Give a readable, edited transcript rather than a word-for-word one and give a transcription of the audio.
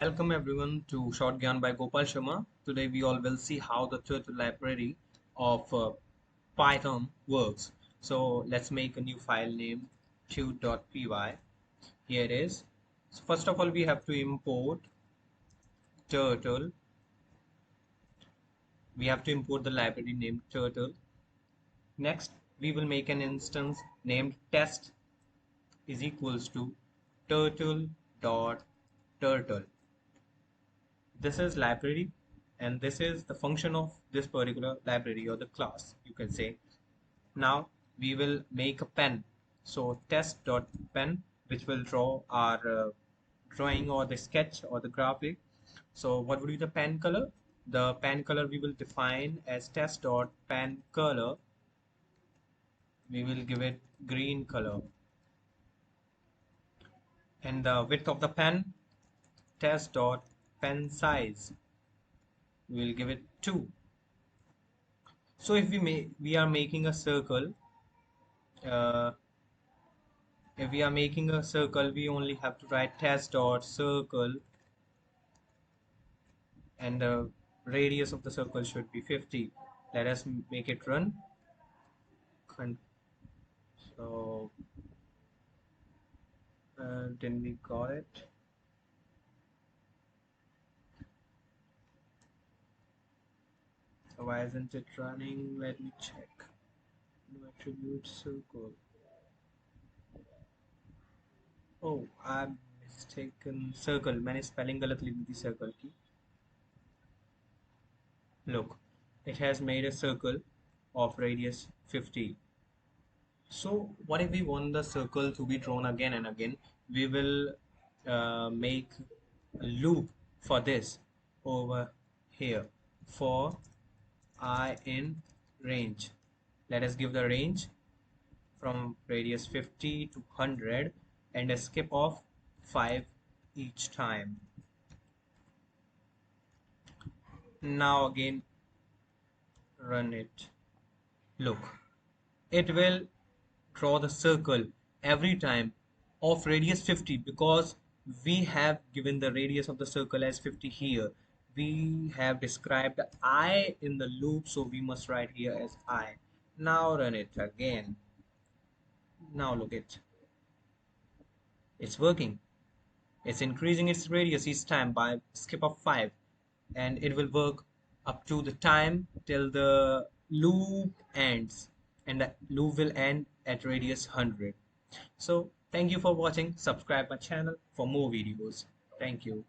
Welcome everyone to Short Gyan by Gopal Sharma. Today we all will see how the turtle library of Python works. So let's make a new file named qt.py. Here it is. So first of all we have to import turtle. We have to import the library named turtle. Next we will make an instance named test is equals to turtle.turtle. This is library and this is the function of this particular library or the class, you can say. Now we will make a pen. So test.pen, which will draw our drawing or the sketch or the graphic. So what would be the pen color? The pen color we will define as test.pen color. We will give it green color. And the width of the pen, test.pen size, we will give it 2. So if we are making a circle, uh, if we are making a circle, we only have to write test dot circle, and the radius of the circle should be 50. Let us make it run. So then we got it. So why isn't it running? Let me check. New attribute circle. Oh, I'm mistaken. Circle. मैंने spelling गलत लिख दी circle की. Look, it has made a circle of radius 50. So what if we want the circle to be drawn again and again? We will make a loop for this over here for I in range. Let us give the range from radius 50 to 100 and a skip of 5 each time. Now again run it. Look, it will draw the circle every time of radius 50 because we have given the radius of the circle as 50 here. We have described I in the loop, so we must write here as I. Now run it again. Now look it's working. It's increasing its radius each time by skip of 5, and it will work up to the time till the loop ends, and the loop will end at radius 100. So thank you for watching. Subscribe my channel for more videos. Thank you.